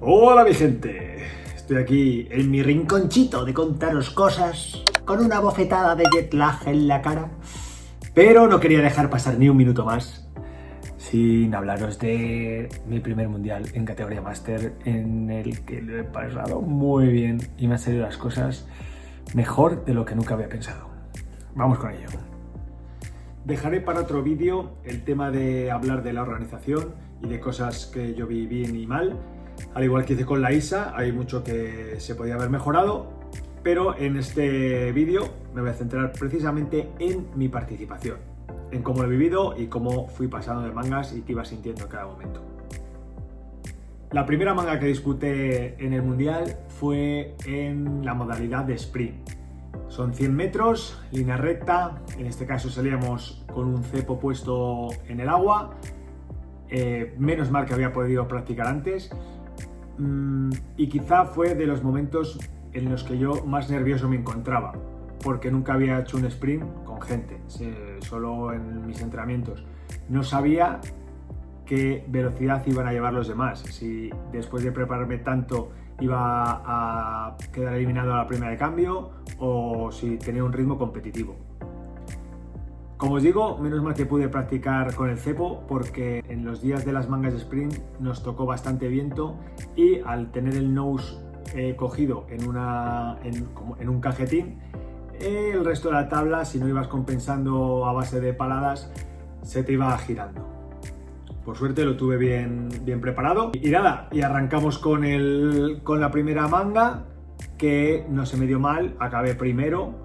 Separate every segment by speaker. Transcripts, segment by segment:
Speaker 1: Hola mi gente, estoy aquí en mi rinconchito de contaros cosas con una bofetada de jet lag en la cara, pero no quería dejar pasar ni un minuto más sin hablaros de mi primer mundial en categoría máster, en el que lo he pasado muy bien y me han salido las cosas mejor de lo que nunca había pensado. Vamos con ello. Dejaré para otro vídeo el tema de hablar de la organización y de cosas que yo vi bien y mal. Al igual que hice con la ISA, hay mucho que se podía haber mejorado, pero en este vídeo me voy a centrar precisamente en mi participación, en cómo lo he vivido y cómo fui pasando de mangas y qué iba sintiendo en cada momento. La primera manga que disputé en el Mundial fue en la modalidad de sprint. Son 100 metros, línea recta, en este caso salíamos con un cepo puesto en el agua, menos mal que había podido practicar antes, y quizá fue de los momentos en los que yo más nervioso me encontraba, porque nunca había hecho un sprint con gente, solo en mis entrenamientos. No sabía qué velocidad iban a llevar los demás, si después de prepararme tanto iba a quedar eliminado a la primera de cambio o si tenía un ritmo competitivo. Como os digo, menos mal que pude practicar con el cepo, porque en los días de las mangas de sprint nos tocó bastante viento y al tener el nose cogido en un cajetín, el resto de la tabla, si no ibas compensando a base de paladas, se te iba girando. Por suerte lo tuve bien preparado. Y nada, y arrancamos con la primera manga, que no se me dio mal, acabé primero.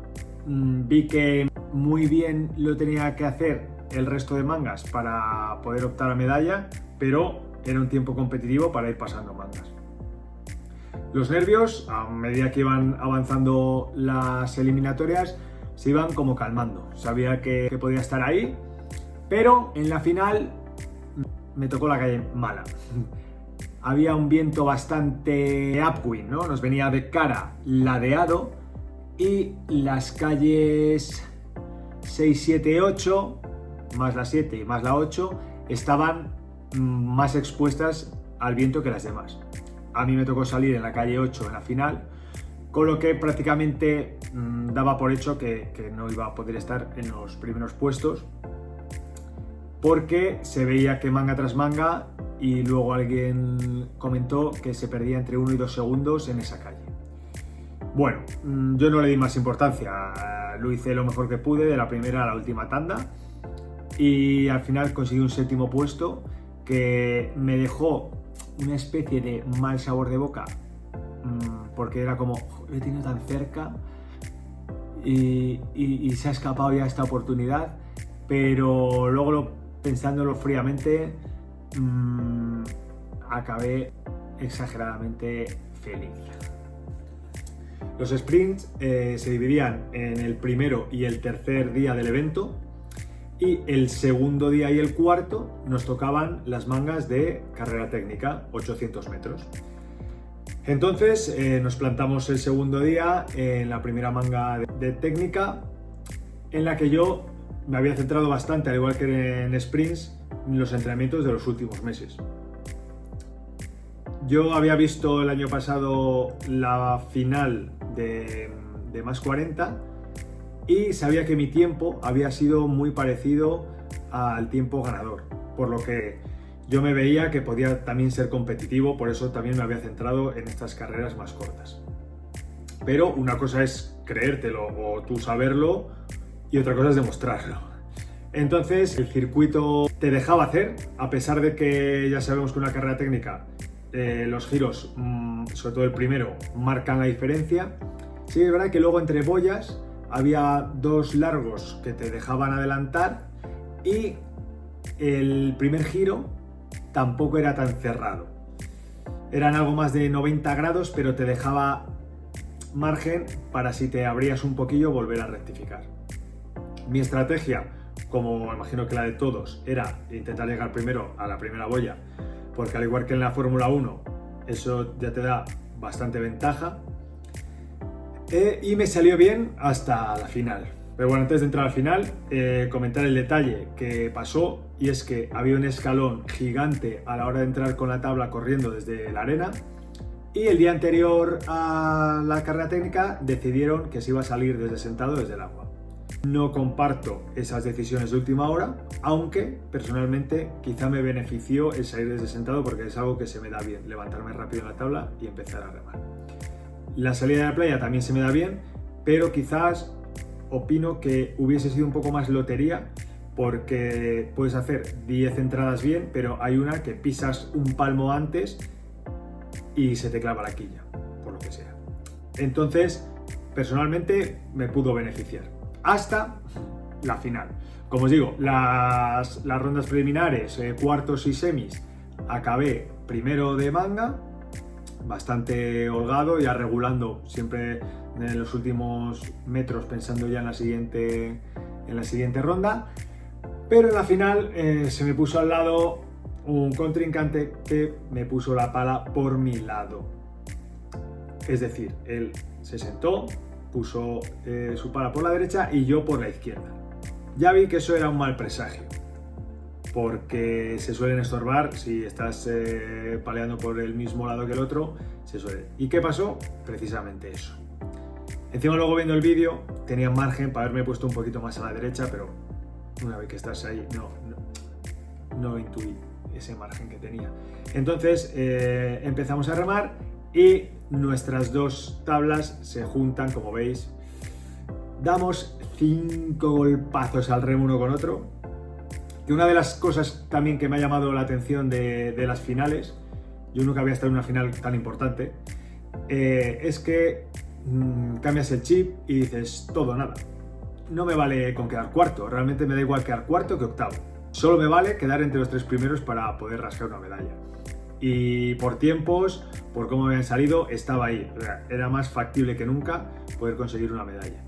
Speaker 1: Vi que muy bien lo tenía que hacer el resto de mangas para poder optar a medalla, pero era un tiempo competitivo para ir pasando mangas. Los nervios, a medida que iban avanzando las eliminatorias, se iban como calmando. Sabía que podía estar ahí, pero en la final me tocó la calle mala. Había un viento bastante upwind, ¿no? Nos venía de cara ladeado y las calles 6, 7, 8, más la 7 y más la 8, estaban más expuestas al viento que las demás. A mí me tocó salir en la calle 8 en la final, con lo que prácticamente daba por hecho que no iba a poder estar en los primeros puestos, porque se veía que manga tras manga, y luego alguien comentó que se perdía entre 1 y 2 segundos en esa calle. Bueno, yo no le di más importancia, lo hice lo mejor que pude de la primera a la última tanda y al final conseguí un 7º puesto que me dejó una especie de mal sabor de boca, porque era como, lo he tenido tan cerca y se ha escapado ya esta oportunidad, pero luego pensándolo fríamente, acabé exageradamente feliz. Los sprints se dividían en el primero y el tercer día del evento, y el segundo día y el cuarto nos tocaban las mangas de carrera técnica, 800 metros. Entonces nos plantamos el segundo día en la primera manga de técnica, en la que yo me había centrado bastante, al igual que en sprints, en los entrenamientos de los últimos meses. Yo había visto el año pasado la final de más 40 y sabía que mi tiempo había sido muy parecido al tiempo ganador, por lo que yo me veía que podía también ser competitivo, por eso también me había centrado en estas carreras más cortas. Pero una cosa es creértelo o tú saberlo y otra cosa es demostrarlo. Entonces el circuito te dejaba hacer, a pesar de que ya sabemos que una carrera técnica, los giros, sobre todo el primero, marcan la diferencia. Sí, es verdad que luego entre boyas había 2 largos que te dejaban adelantar y el primer giro tampoco era tan cerrado. Eran algo más de 90 grados, pero te dejaba margen para, si te abrías un poquillo, volver a rectificar. Mi estrategia, como imagino que la de todos, era intentar llegar primero a la primera boya, porque al igual que en la Fórmula 1, eso ya te da bastante ventaja, y me salió bien hasta la final. Pero bueno, antes de entrar al final, comentar el detalle que pasó, y es que había un escalón gigante a la hora de entrar con la tabla corriendo desde la arena, Y el día anterior a la carrera técnica decidieron que se iba a salir desde sentado desde el agua. No comparto esas decisiones de última hora, aunque personalmente quizá me benefició el salir desde sentado porque es algo que se me da bien, levantarme rápido en la tabla y empezar a remar. La salida de la playa también se me da bien, pero quizás opino que hubiese sido un poco más lotería porque puedes hacer 10 entradas bien, pero hay una que pisas un palmo antes y se te clava la quilla, por lo que sea. Entonces, personalmente me pudo beneficiar. Hasta la final. Como os digo, las rondas preliminares, cuartos y semis, acabé primero de manga, bastante holgado, ya regulando siempre en los últimos metros, pensando ya en la siguiente ronda. Pero en la final se me puso al lado un contrincante que me puso la pala por mi lado. Es decir, él se sentó, puso su pala por la derecha y yo por la izquierda. Ya vi que eso era un mal presagio, porque se suelen estorbar si estás paleando por el mismo lado que el otro, se suele. ¿Y qué pasó? Precisamente eso. Encima luego viendo el vídeo tenía margen para haberme puesto un poquito más a la derecha, pero una vez que estás ahí no intuí ese margen que tenía. Entonces empezamos a remar y nuestras dos tablas se juntan, como veis. Damos 5 golpazos al remo uno con otro. Y una de las cosas también que me ha llamado la atención de las finales, yo nunca había estado en una final tan importante, es que cambias el chip y dices todo o nada. No me vale con quedar cuarto, realmente me da igual quedar cuarto que octavo. Solo me vale quedar entre los 3 primeros para poder rascar una medalla. Y por tiempos, por cómo me habían salido, estaba ahí. Era más factible que nunca poder conseguir una medalla.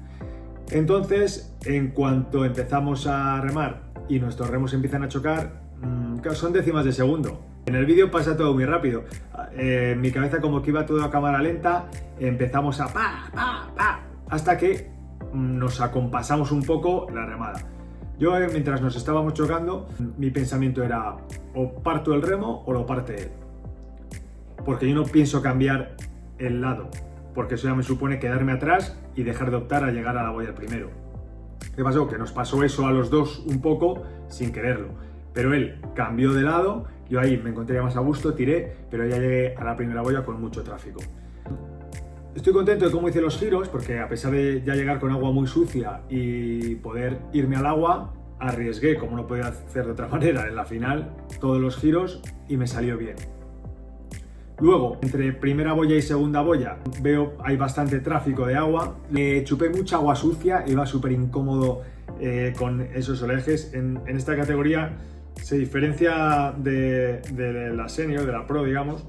Speaker 1: Entonces, en cuanto empezamos a remar y nuestros remos empiezan a chocar, son décimas de segundo. En el vídeo pasa todo muy rápido. En mi cabeza como que iba todo a cámara lenta, empezamos a pa, hasta que nos acompasamos un poco la remada. Yo, mientras nos estábamos chocando, mi pensamiento era o parto el remo o lo parte él. Porque yo no pienso cambiar el lado, porque eso ya me supone quedarme atrás y dejar de optar a llegar a la boya primero. ¿Qué pasó? Que nos pasó eso a los dos un poco sin quererlo. Pero él cambió de lado, yo ahí me encontré más a gusto, tiré, pero ya llegué a la primera boya con mucho tráfico. Estoy contento de cómo hice los giros, porque a pesar de ya llegar con agua muy sucia y poder irme al agua, arriesgué, como no podía hacer de otra manera, en la final, todos los giros y me salió bien. Luego, entre primera boya y segunda boya, veo hay bastante tráfico de agua. Me chupé mucha agua sucia, iba súper incómodo con esos oleajes. En esta categoría se diferencia de la senior, de la pro, digamos,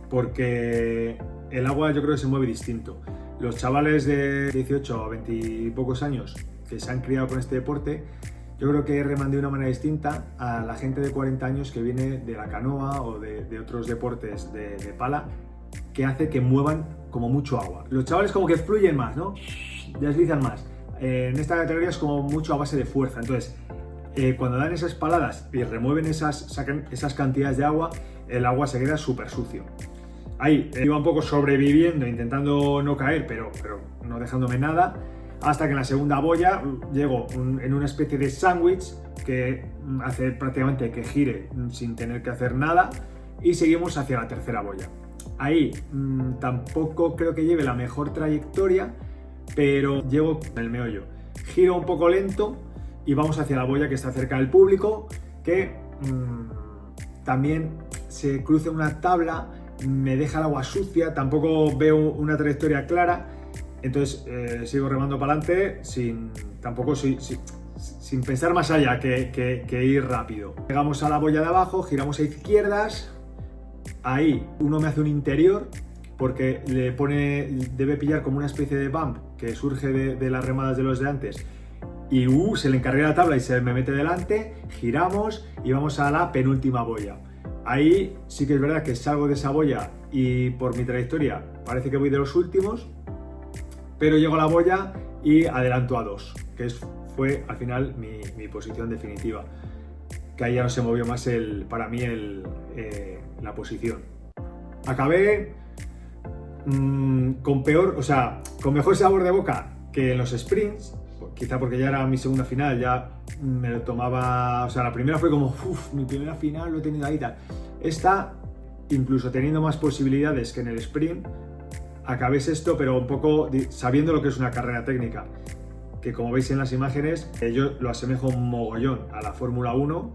Speaker 1: porque el agua yo creo que se mueve distinto. Los chavales de 18 a 20 y pocos años que se han criado con este deporte, yo creo que reman de una manera distinta a la gente de 40 años que viene de la canoa o de otros deportes de pala, que hace que muevan como mucho agua. Los chavales como que fluyen más, ¿no? Deslizan más. En esta categoría es como mucho a base de fuerza. Entonces, cuando dan esas paladas y remueven sacan esas cantidades de agua, el agua se queda súper sucio. Ahí iba un poco sobreviviendo, intentando no caer, pero no dejándome nada, hasta que en la segunda boya llego en una especie de sándwich que hace prácticamente que gire sin tener que hacer nada, y seguimos hacia la tercera boya. Ahí tampoco creo que lleve la mejor trayectoria, pero llego en el meollo. Giro un poco lento y vamos hacia la boya que está cerca del público, que también se cruza una tabla, me deja el agua sucia, tampoco veo una trayectoria clara, entonces sigo remando para adelante sin pensar más allá que ir rápido. Llegamos a la boya de abajo, giramos a izquierdas, ahí uno me hace un interior porque debe pillar como una especie de bump que surge de las remadas de los de antes, y se le encargué la tabla y se me mete delante, giramos y vamos a la penúltima boya. Ahí sí que es verdad que salgo de esa boya y por mi trayectoria parece que voy de los últimos, pero llego a la boya y adelanto a 2, que fue al final mi posición definitiva, que ahí ya no se movió más para mí la posición. Acabé con peor, o sea, con mejor sabor de boca que en los sprints, quizá porque ya era mi segunda final, ya me lo tomaba, o sea, la primera fue como, uff, mi primera final lo he tenido ahí y tal. Esta, incluso teniendo más posibilidades que en el sprint, acabé sexto, pero un poco sabiendo lo que es una carrera técnica, que como veis en las imágenes, yo lo asemejo un mogollón a la Fórmula 1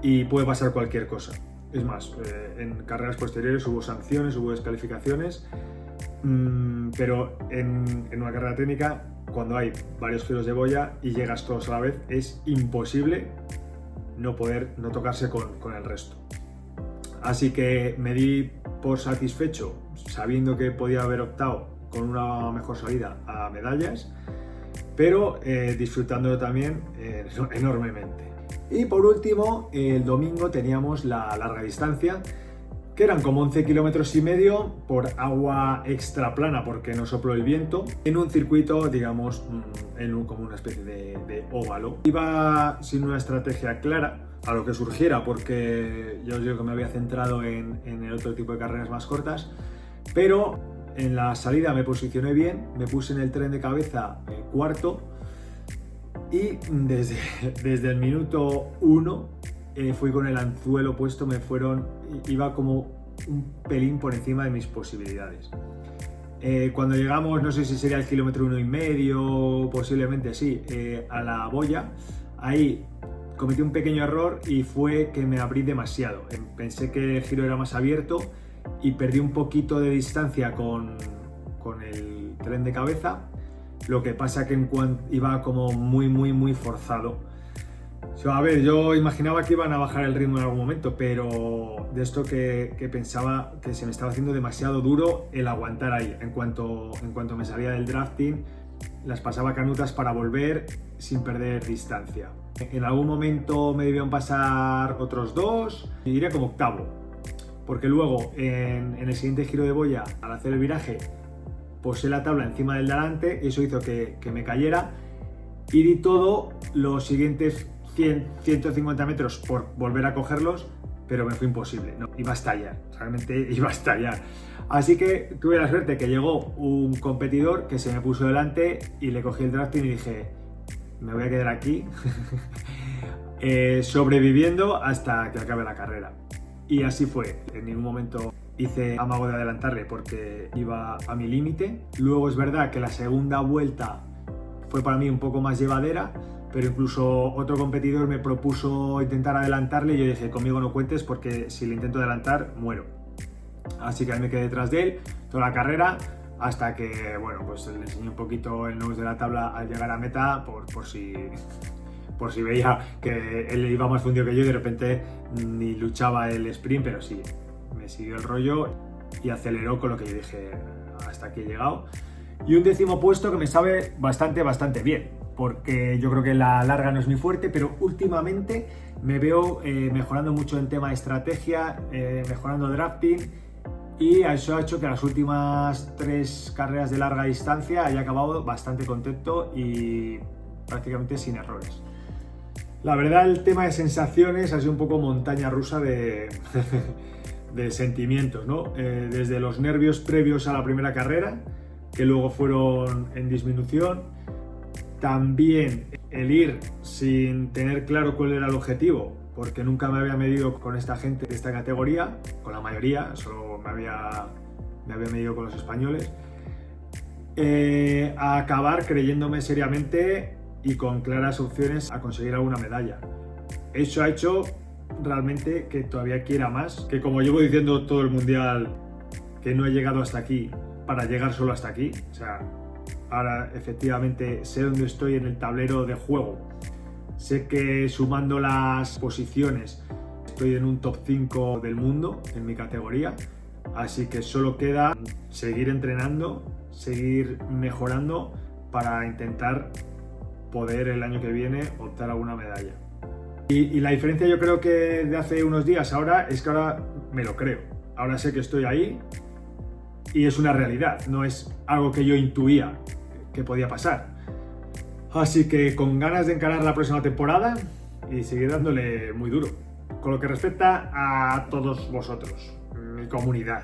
Speaker 1: y puede pasar cualquier cosa. Es más, en carreras posteriores hubo sanciones, hubo descalificaciones, pero en una carrera técnica, cuando hay varios giros de boya y llegas todos a la vez, es imposible no tocarse con el resto. Así que me di por satisfecho sabiendo que podía haber optado con una mejor salida a medallas, pero disfrutándolo también enormemente. Y por último, el domingo teníamos la larga distancia, que eran como 11 kilómetros y medio por agua extra plana porque no sopló el viento, en un circuito, digamos, como una especie de óvalo. Iba sin una estrategia clara a lo que surgiera, porque yo os digo que me había centrado en el otro tipo de carreras más cortas, pero en la salida me posicioné bien, me puse en el tren de cabeza cuarto, y desde el minuto 1 fui con el anzuelo puesto, iba como un pelín por encima de mis posibilidades. Cuando llegamos, no sé si sería el kilómetro 1,5, posiblemente sí, a la boya, ahí cometí un pequeño error y fue que me abrí demasiado. Pensé que el giro era más abierto y perdí un poquito de distancia con el tren de cabeza. Lo que pasa que iba como muy forzado. O sea, a ver, yo imaginaba que iban a bajar el ritmo en algún momento, pero de esto que pensaba que se me estaba haciendo demasiado duro el aguantar ahí. En cuanto me salía del drafting, las pasaba canutas para volver sin perder distancia. En algún momento me debían pasar otros dos y iría como octavo, porque luego en el siguiente giro de boya, al hacer el viraje, posé la tabla encima del delante y eso hizo que me cayera y di todo los siguientes 150 metros por volver a cogerlos, pero me fue imposible, no, iba a estallar, realmente iba a estallar. Así que tuve la suerte que llegó un competidor que se me puso delante y le cogí el drafting y dije, me voy a quedar aquí sobreviviendo hasta que acabe la carrera. Y así fue, en ningún momento hice amago de adelantarle porque iba a mi límite. Luego es verdad que la segunda vuelta fue para mí un poco más llevadera, pero incluso otro competidor me propuso intentar adelantarle y yo dije, conmigo no cuentes porque si le intento adelantar, muero. Así que ahí me quedé detrás de él toda la carrera hasta que, bueno, pues le enseñé un poquito el nose de la tabla al llegar a meta por si veía que él iba más fundido que yo y de repente ni luchaba el sprint, pero sí, me siguió el rollo y aceleró con lo que yo dije, hasta aquí he llegado. Y un 10º puesto que me sabe bastante bien, porque yo creo que la larga no es muy fuerte, pero últimamente me veo mejorando mucho en tema de estrategia, mejorando drafting, y eso ha hecho que las últimas 3 carreras de larga distancia haya acabado bastante contento y prácticamente sin errores. La verdad, el tema de sensaciones ha sido un poco montaña rusa de sentimientos, ¿no? Desde los nervios previos a la primera carrera, que luego fueron en disminución, también el ir sin tener claro cuál era el objetivo, porque nunca me había medido con esta gente de esta categoría, con la mayoría, solo me había medido con los españoles, a acabar creyéndome seriamente y con claras opciones a conseguir alguna medalla. Eso ha hecho realmente que todavía quiera más, que como llevo diciendo todo el mundial, que no he llegado hasta aquí para llegar solo hasta aquí. O sea, ahora efectivamente sé dónde estoy en el tablero de juego, sé que sumando las posiciones estoy en un top 5 del mundo en mi categoría, así que solo queda seguir entrenando, seguir mejorando para intentar poder el año que viene optar a alguna medalla. Y la diferencia yo creo que de hace unos días ahora es que ahora me lo creo. Ahora sé que estoy ahí y es una realidad, no es algo que yo intuía que podía pasar. Así que con ganas de encarar la próxima temporada y seguir dándole muy duro. Con lo que respecta a todos vosotros, mi comunidad.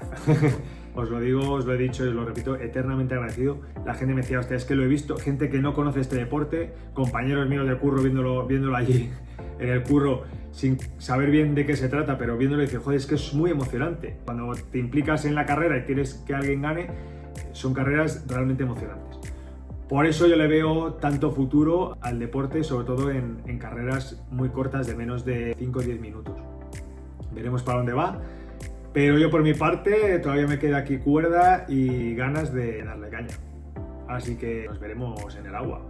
Speaker 1: Os lo digo, os lo he dicho y os lo repito, eternamente agradecido. La gente me decía, hostia, es que lo he visto, gente que no conoce este deporte, compañeros míos de curro viéndolo allí en el curro sin saber bien de qué se trata, pero viéndolo y dice, joder, es que es muy emocionante. Cuando te implicas en la carrera y quieres que alguien gane, son carreras realmente emocionantes. Por eso yo le veo tanto futuro al deporte, sobre todo en carreras muy cortas de menos de 5 o 10 minutos. Veremos para dónde va. Pero yo por mi parte todavía me queda aquí cuerda y ganas de darle caña. Así que nos veremos en el agua.